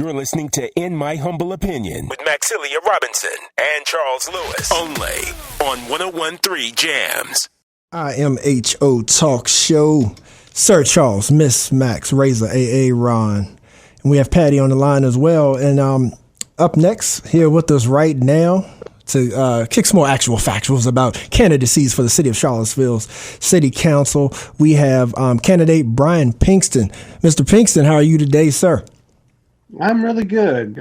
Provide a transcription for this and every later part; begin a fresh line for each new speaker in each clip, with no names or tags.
You're listening to In My Humble Opinion with Maxilia Robinson and Charles Lewis. Only on 101.3 Jams.
IMHO Talk Show. Sir Charles, Miss Max, Razor, AA Ron. And we have Patty on the line as well. And up next, here with us right now to kick some more actual factuals about candidacies for the city of Charlottesville's city council, we have candidate Brian Pinkston. Mr. Pinkston, how are you today, sir?
I'm really good.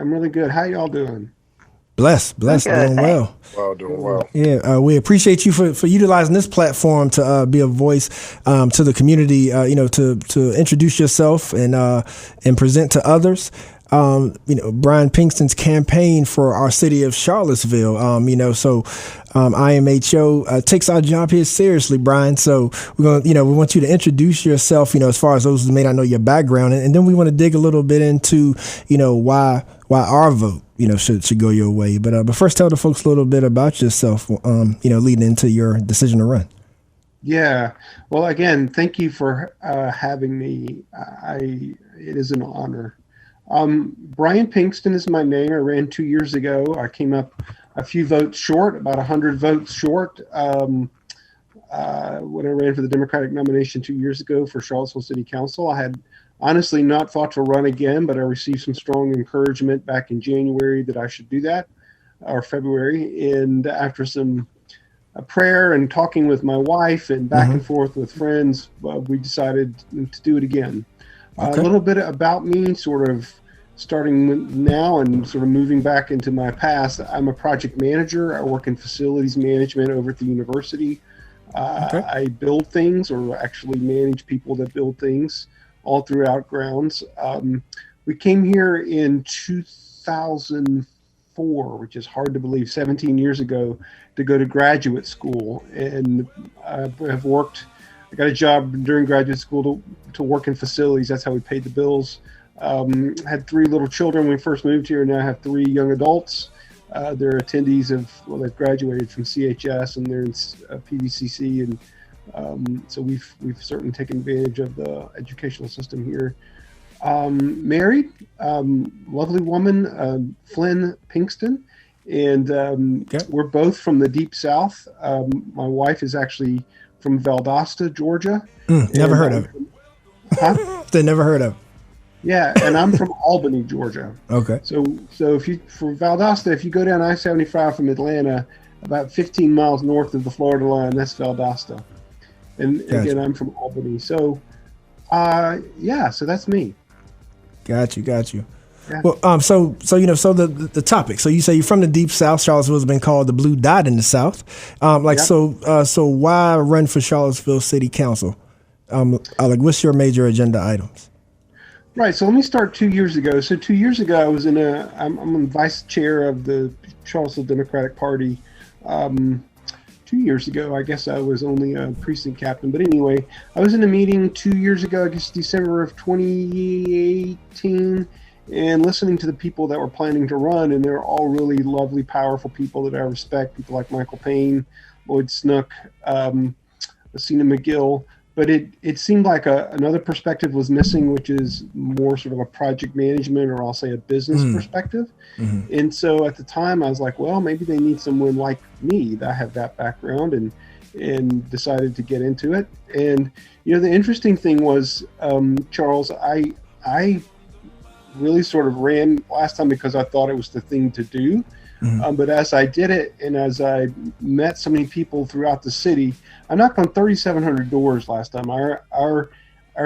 How y'all doing?
Blessed, doing well.
Doing well.
Yeah, we appreciate you for utilizing this platform to be a voice to the community. To introduce yourself and present to others. Brian Pinkston's campaign for our city of Charlottesville. IMHO takes our job here seriously, Brian. So we want you to introduce yourself. As far as those who may not know your background, and then we want to dig a little bit into why our vote should go your way. But first, tell the folks a little bit about yourself. Leading into your decision to run.
Yeah. Well, again, thank you for having me. It is an honor. Brian Pinkston is my name. I ran 2 years ago. I came up a few votes short, about 100 votes short, when I ran for the Democratic nomination 2 years ago for Charlottesville City Council. I had honestly not thought to run again, but I received some strong encouragement back in January that I should do that, or February. And after some prayer and talking with my wife and back and forth with friends, we decided to do it again. Okay. A little bit about me, sort of starting now and sort of moving back into my past. I'm a project manager. I work in facilities management over at the university. Okay. I build things, or actually manage people that build things all throughout grounds. We came here in 2004, which is hard to believe, 17 years ago, to go to graduate school. And I got a job during graduate school to work in facilities. That's how we paid the bills. Had 3 little children when we first moved here. Now I have 3 young adults. They're attendees they've graduated from CHS, and they're in PVCC. And so we've certainly taken advantage of the educational system here. Married, lovely woman, Flynn Pinkston. And we're both from the Deep South. My wife is actually from Valdosta, Georgia.
Never heard of it.
Huh?
Never heard of.
Yeah, and I'm from Albany, Georgia. Okay. So for Valdosta, if you go down I-75 from Atlanta, about 15 miles north of the Florida line, that's Valdosta. And gotcha. Again, I'm from Albany. So, so that's me. Got you. Yeah.
Well, so the topic. So you say you're from the Deep South. Charlottesville has been called the Blue Dot in the South. So why run for Charlottesville City Council? What's your major agenda items?
Right. So let me start 2 years ago. So 2 years ago, I was I'm vice chair of the Charlottesville Democratic Party. 2 years ago, I guess I was only a precinct captain. But anyway, I was in a meeting 2 years ago, I guess December of 2018, and listening to the people that were planning to run, and they're all really lovely, powerful people that I respect, people like Michael Payne, Lloyd Snook, Asina McGill. But it seemed like another perspective was missing, which is more sort of a project management, or I'll say a business perspective. Mm-hmm. And so at the time I was like, well, maybe they need someone like me that I have that background, and decided to get into it. And, the interesting thing was, Charles, I really sort of ran last time because I thought it was the thing to do. Mm-hmm. But as I did it, and as I met so many people throughout the city, I knocked on 3,700 doors last time. Our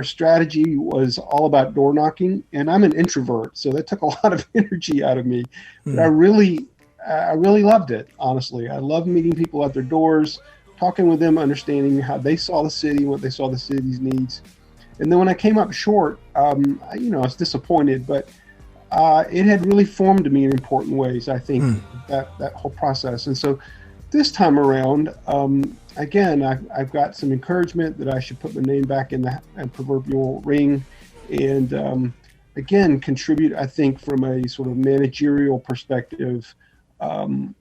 strategy was all about door knocking, and I'm an introvert, so that took a lot of energy out of me. Mm-hmm. But I really loved it, honestly. I love meeting people at their doors, talking with them, understanding how they saw the city, what they saw the city's needs. And then when I came up short, I was disappointed, but it had really formed me in important ways, I think, that whole process. And so this time around, again, I've got some encouragement that I should put my name back in the proverbial ring, and again, contribute, I think, from a sort of managerial perspective to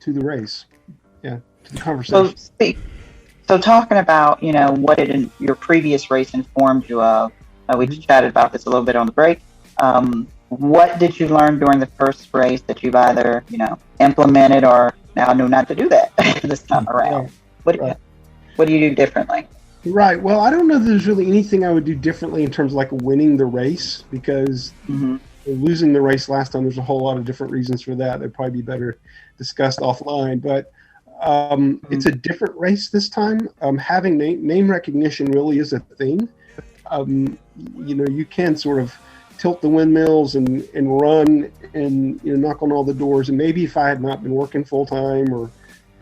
the race, to the conversation.
So talking about, what your previous race informed you of, we chatted about this a little bit on the break. What did you learn during the first race that you've either, implemented or now knew not to do that this time around?
Right.
What do you do differently?
Right. Well, I don't know that there's really anything I would do differently in terms of like winning the race, because losing the race last time, there's a whole lot of different reasons for that. They'd probably be better discussed offline. But it's a different race this time. Having name recognition really is a thing. You can sort of tilt the windmills and run and knock on all the doors. And maybe if I had not been working full time, or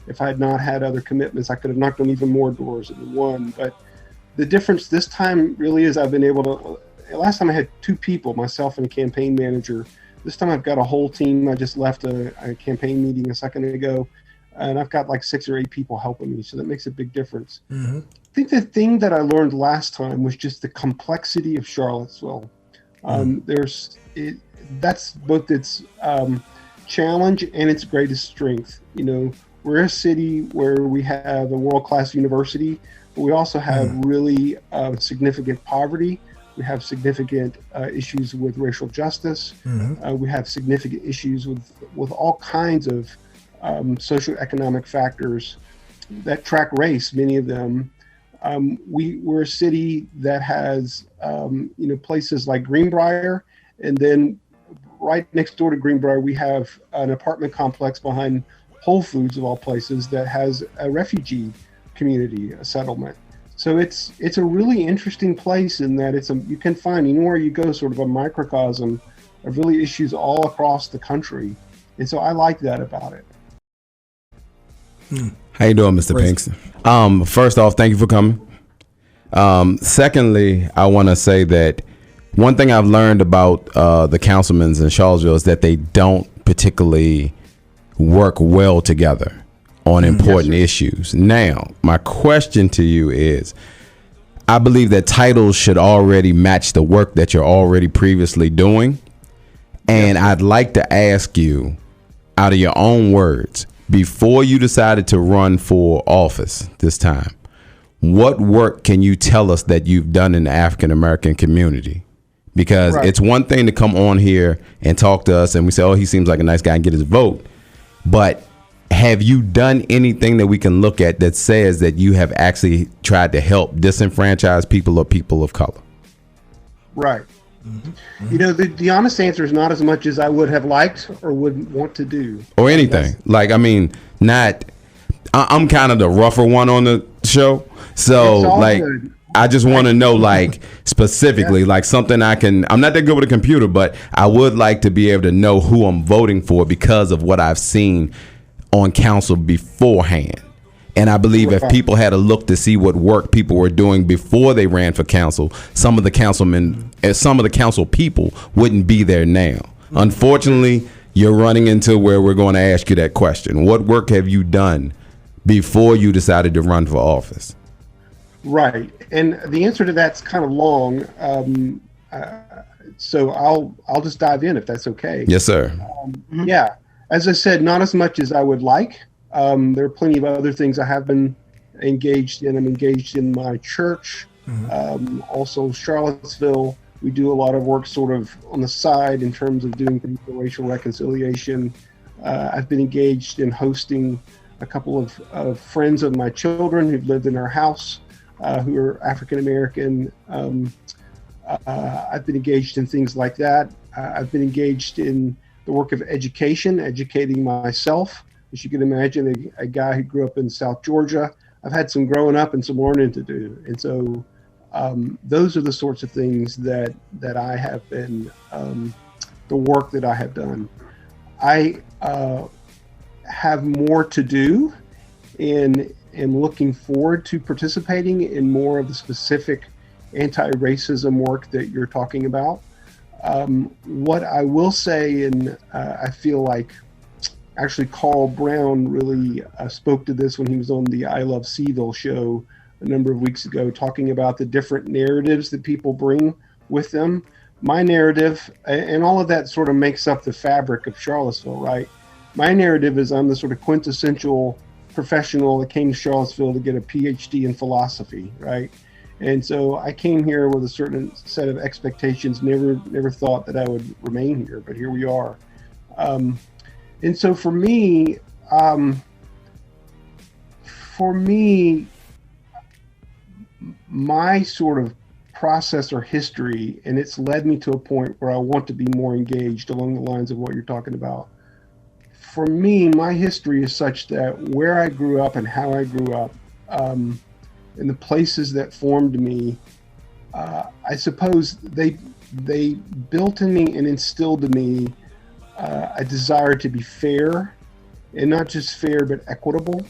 if I had not had other commitments, I could have knocked on even more doors and won. But the difference this time really is I've been able to. Last time I had 2 people, myself and a campaign manager. This time I've got a whole team. I just left a campaign meeting a second ago, and I've got like 6 or 8 people helping me. So that makes a big difference. I think the thing that I learned last time was just the complexity of Charlottesville. That's both its challenge and its greatest strength. We're a city where we have a world-class university, but we also have really significant poverty. We have significant issues with racial justice. We have significant issues with all kinds of socioeconomic factors that track race, many of them. We're a city that has, places like Greenbrier, and then right next door to Greenbrier, we have an apartment complex behind Whole Foods, of all places, that has a refugee community, a settlement. So it's a really interesting place in that you can find anywhere you go sort of a microcosm of really issues all across the country. And so I like that about it.
How you doing, Mr. Pinkston? First off, thank you for coming. Secondly, I want to say that one thing I've learned about the councilmen in Charlottesville is that they don't particularly work well together on important issues. Now, my question to you is, I believe that titles should already match the work that you're already previously doing. And I'd like to ask you, out of your own words, before you decided to run for office this time, what work can you tell us that you've done in the African American community? Because it's one thing to come on here and talk to us and we say, oh, he seems like a nice guy, and get his vote. But have you done anything that we can look at that says that you have actually tried to help disenfranchised people or people of color? Right.
The honest answer is not as much as I would have liked or would want to do.
Or anything. I'm kind of the rougher one on the show. So good. I just want to know specifically something I'm not that good with a computer, but I would like to be able to know who I'm voting for because of what I've seen on council beforehand. And I believe if people had a look to see what work people were doing before they ran for council, some of the council people wouldn't be there now. Unfortunately, you're running into where we're going to ask you that question. What work have you done before you decided to run for office?
Right. And the answer to that's kind of long. So I'll just dive in if that's okay.
Yes, sir.
Yeah. As I said, not as much as I would like. There are plenty of other things I have been engaged in. I'm engaged in my church. Also Charlottesville. We do a lot of work sort of on the side in terms of doing things for racial reconciliation. I've been engaged in hosting a couple of friends of my children who've lived in our house who are African American. I've been engaged in things like that. I've been engaged in the work of educating myself. As you can imagine, a guy who grew up in South Georgia, I've had some growing up and some learning to do. And so those are the sorts of things that I have been, the work that I have done. I have more to do and am looking forward to participating in more of the specific anti-racism work that you're talking about. What I will say, and I feel like actually Carl Brown really spoke to this when he was on the I Love Seville show a number of weeks ago, talking about the different narratives that people bring with them. My narrative, and all of that sort of makes up the fabric of Charlottesville, right? My narrative is I'm the sort of quintessential professional that came to Charlottesville to get a PhD in philosophy, right? And so I came here with a certain set of expectations, never thought that I would remain here, but here we are. And so for me, my sort of process or history, and it's led me to a point where I want to be more engaged along the lines of what you're talking about. For me, my history is such that where I grew up and how I grew up, and the places that formed me, I suppose they built in me and instilled in me a desire to be fair, and not just fair, but equitable.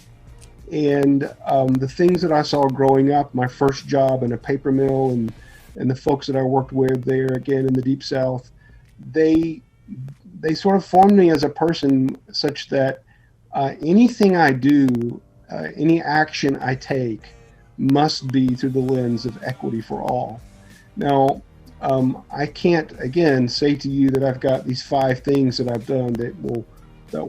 And the things that I saw growing up, my first job in a paper mill, and the folks that I worked with there, again in the Deep South, they sort of formed me as a person, such that anything I do, any action I take, must be through the lens of equity for all. Now, I can't again say to you that I've got these 5 things that I've done that will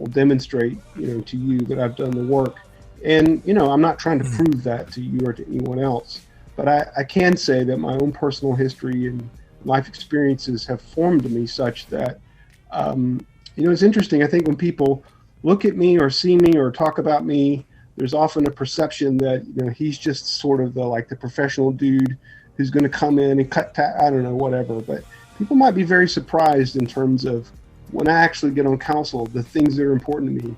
demonstrate, to you that I've done the work. And, I'm not trying to prove that to you or to anyone else, but I can say that my own personal history and life experiences have formed me such that, it's interesting. I think when people look at me or see me or talk about me, there's often a perception that, he's just sort of the professional dude who's going to come in and I don't know, whatever. But people might be very surprised in terms of when I actually get on council, the things that are important to me.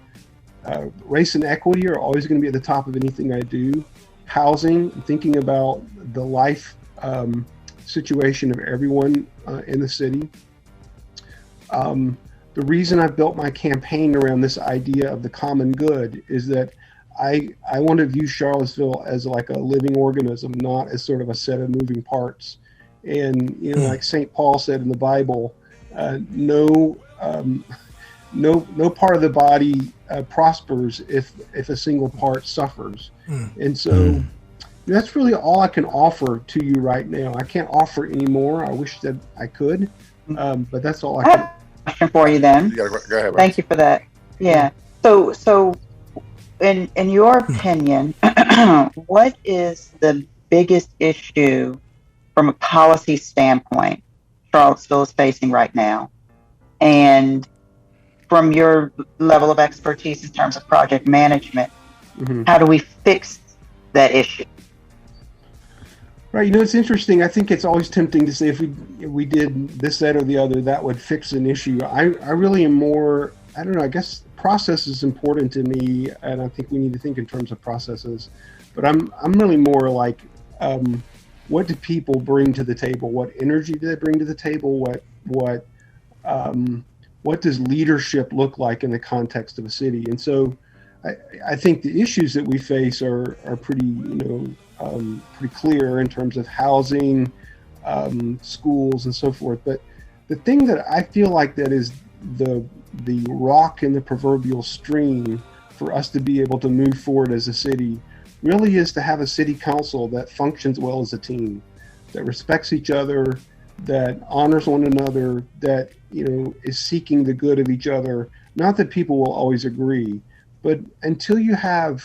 Race and equity are always going to be at the top of anything I do. Housing, thinking about the life situation of everyone in the city. The reason I built my campaign around this idea of the common good is that I want to view Charlottesville as like a living organism, not as sort of a set of moving parts. And, like St. Paul said in the Bible, no part of the body prospers if a single part suffers. And so that's really all I can offer to you right now. I can't offer any more. I wish that I could, but that's all I can.
I have a question for you then.
You gotta go ahead.
Thank you for that. Yeah. So in your opinion, what is the biggest issue from a policy standpoint Charlottesville is facing right now? And from your level of expertise in terms of project management, how do we fix that issue?
Right. It's interesting. I think it's always tempting to say if we did this, that, or the other, that would fix an issue. I really am more, I don't know, I guess process is important to me, and I think we need to think in terms of processes. But I'm really more like, what do people bring to the table? What energy do they bring to the table? What does leadership look like in the context of a city? And so I think the issues that we face are pretty, pretty clear in terms of housing, schools, and so forth. But the thing that I feel like that is the rock in the proverbial stream for us to be able to move forward as a city really is to have a city council that functions well as a team, that respects each other, that honors one another, that is seeking the good of each other. Not that people will always agree, but until you have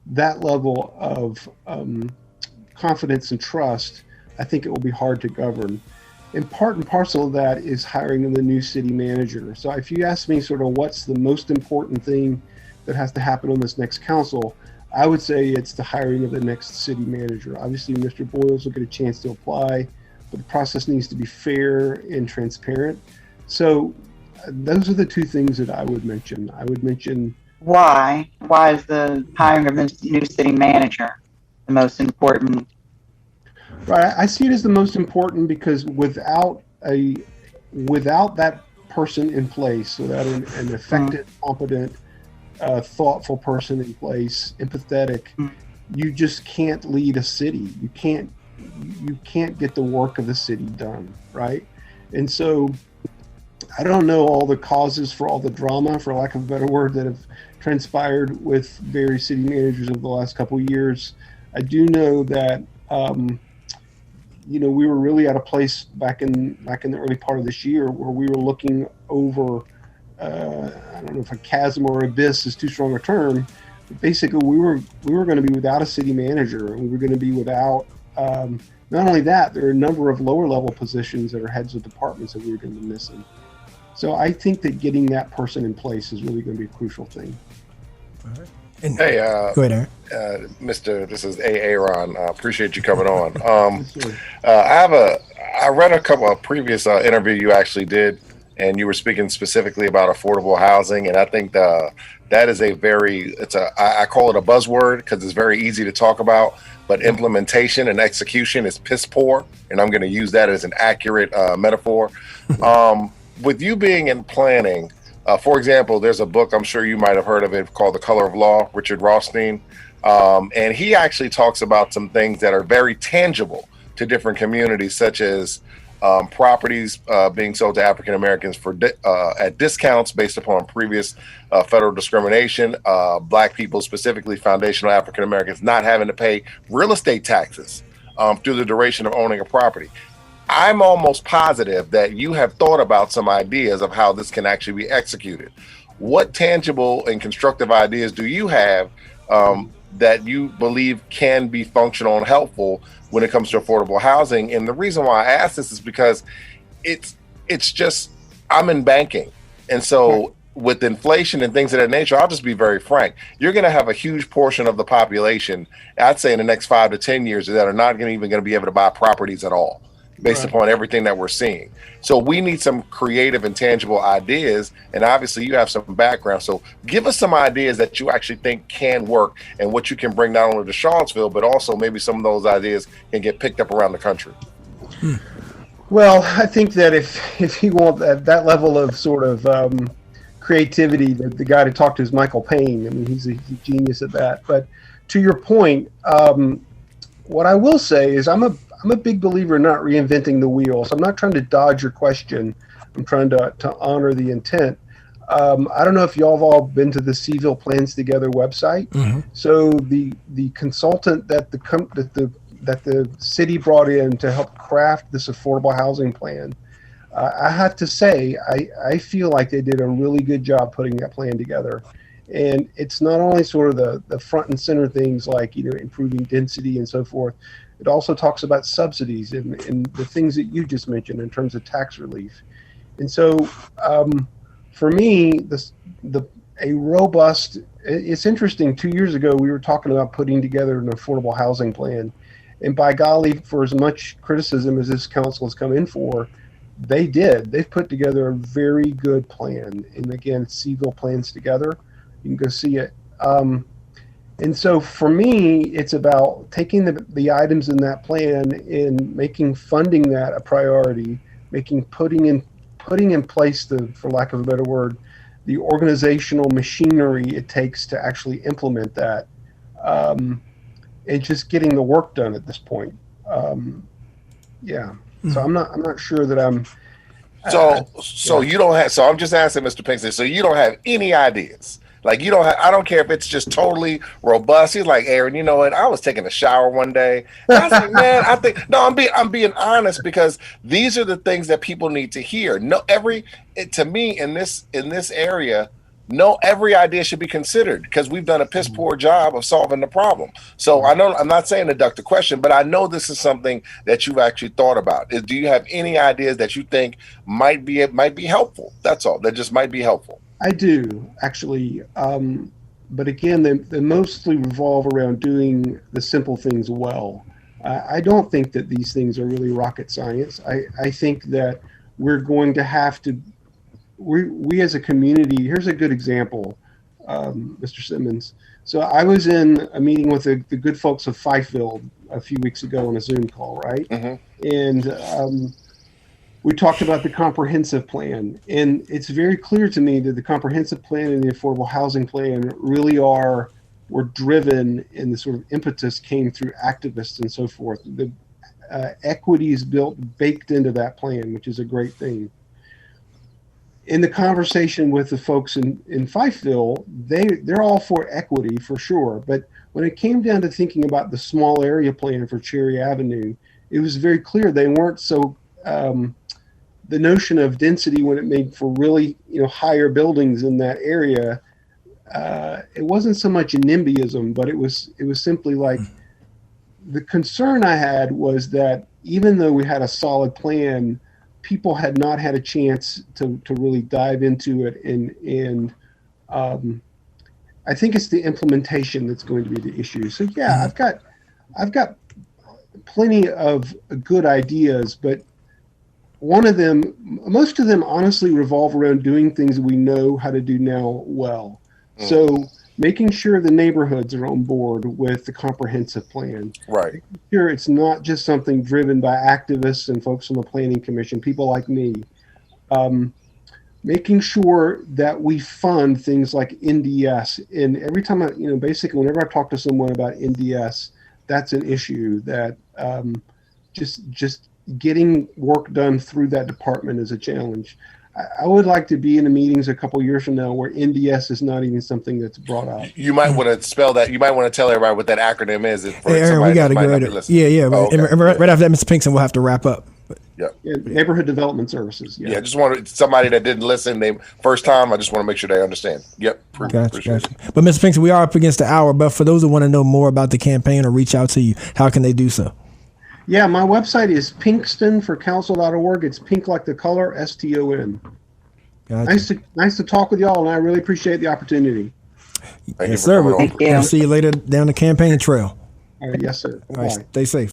that level of confidence and trust, I think it will be hard to govern. And part and parcel of that is hiring the new city manager. So if you ask me sort of what's the most important thing that has to happen on this next council, I would say it's the hiring of the next city manager. Obviously, Mr. Boyles will get a chance to apply, but the process needs to be fair and transparent. So those are the 2 things that I would mention. I would mention
why is the hiring of the new city manager the most important?
Right, I see it as the most important because without that person in place, without an effective, competent, thoughtful person in place, empathetic, you just can't lead a city. You can't get the work of the city done, right? And so I don't know all the causes for all the drama, for lack of a better word, that have transpired with various city managers over the last couple of years. I do know that we were really at a place back in the early part of this year where we were looking over I don't know if a chasm or abyss is too strong a term, but basically we were going to be without a city manager, and we were going to be without Not only that, there are a number of lower level positions that are heads of departments that we're going to be missing. So I think that getting that person in place is really going to be a crucial thing.
All right. And
Hey,
go ahead, Aaron.
this is Aaron. Appreciate you coming on. I read a previous interview you actually did, and you were speaking specifically about affordable housing, and I think that is I call it a buzzword because it's very easy to talk about, but implementation and execution is piss poor, and I'm going to use that as an accurate metaphor. With you being in planning, for example, there's a book, I'm sure you might have heard of it, called The Color of Law, Richard Rothstein. And he actually talks about some things that are very tangible to different communities, such as properties being sold to African Americans at discounts based upon previous federal discrimination, Black people, specifically foundational African Americans, not having to pay real estate taxes through the duration of owning a property. I'm almost positive that you have thought about some ideas of how this can actually be executed. What tangible and constructive ideas do you have that you believe can be functional and helpful when it comes to affordable housing? And the reason why I ask this is because it's just, I'm in banking. And so with inflation and things of that nature, I'll just be very frank, you're going to have a huge portion of the population, I'd say in the next 5 to 10 years, that are not even going to be able to buy properties at all, based upon everything that we're seeing. So we need some creative and tangible ideas. And obviously you have some background. So give us some ideas that you actually think can work and what you can bring not only to Charlottesville, but also maybe some of those ideas can get picked up around the country.
Well, I think that if you want that level of sort of creativity, the guy to talk to is Michael Payne. I mean, he's a genius at that. But to your point, what I will say is I'm a big believer in not reinventing the wheel. So I'm not trying to dodge your question. I'm trying to honor the intent. I don't know if y'all have all been to the Seville Plans Together website. Mm-hmm. So the consultant that the city brought in to help craft this affordable housing plan, I have to say, I feel like they did a really good job putting that plan together. And it's not only sort of the front and center things like, improving density and so forth. It also talks about subsidies and the things that you just mentioned in terms of tax relief. And so for me, a robust, it's interesting, 2 years ago, we were talking about putting together an affordable housing plan. And by golly, for as much criticism as this council has come in for, they've put together a very good plan. And again, Seville Plans Together. You can go see it. And so for me, it's about taking the items in that plan and making funding that a priority, putting in place for lack of a better word, the organizational machinery it takes to actually implement that, and just getting the work done at this point. So I'm not sure that I'm.
You don't have. So I'm just asking Mr. Pinkston. So you don't have any ideas. Like you don't have, I don't care if it's just totally robust. He's like, Aaron, you know what? I was taking a shower one day. And I was like, man, I'm being honest, because these are the things that people need to hear. To me in this area, every idea should be considered, because we've done a piss poor job of solving the problem. So I know I'm not saying to duck the question, but I know this is something that you've actually thought about. Do you have any ideas that you think might be helpful? That's all. That just might be helpful.
I do, actually. But again, they mostly revolve around doing the simple things well. I don't think that these things are really rocket science. I think that we're going to have to, we as a community, here's a good example, Mr. Simmons. So I was in a meeting with the good folks of Fifeville a few weeks ago on a Zoom call, right? Mm-hmm. And we talked about the comprehensive plan, and it's very clear to me that the comprehensive plan and the affordable housing plan really were driven, and the sort of impetus came through activists and so forth. The equity is baked into that plan, which is a great thing. In the conversation with the folks in Fifeville, they're all for equity for sure, but when it came down to thinking about the small area plan for Cherry Avenue, it was very clear they weren't so. The notion of density, when it made for really higher buildings in that area, it wasn't so much a NIMBYism, but it was simply like the concern I had was that even though we had a solid plan, people had not had a chance to really dive into it. And I think it's the implementation that's going to be the issue. So yeah, I've got plenty of good ideas, but most of them honestly revolve around doing things we know how to do now well. So making sure the neighborhoods are on board with the comprehensive plan.
Right.
Making sure it's not just something driven by activists and folks on the planning commission, people like me. Making sure that we fund things like NDS. And every time basically whenever I talk to someone about NDS, that's an issue that just getting work done through that department is a challenge. I would like to be in the meetings a couple years from now where NDS is not even something that's brought up.
You might want to spell that. You might want to tell everybody what that acronym is.
Hey, Aaron, we got to go right. Yeah.
Oh, okay.
Right after that, Mr. Pinkston, we'll have to wrap up.
Yeah.
Neighborhood development services.
Yeah. Just wanted somebody that didn't listen. They first time. I just want to make sure they understand. Yep.
Gotcha. But Mr. Pinkston, we are up against the hour. But for those who want to know more about the campaign or reach out to you, how can they do so?
Yeah, my website is pinkstonforcouncil.org. It's pink like the color, STON. Gotcha. Nice to talk with y'all, and I really appreciate the opportunity.
Yes, sir. We'll see you later down the campaign trail.
All right, yes, sir. Bye-bye.
All right, stay safe.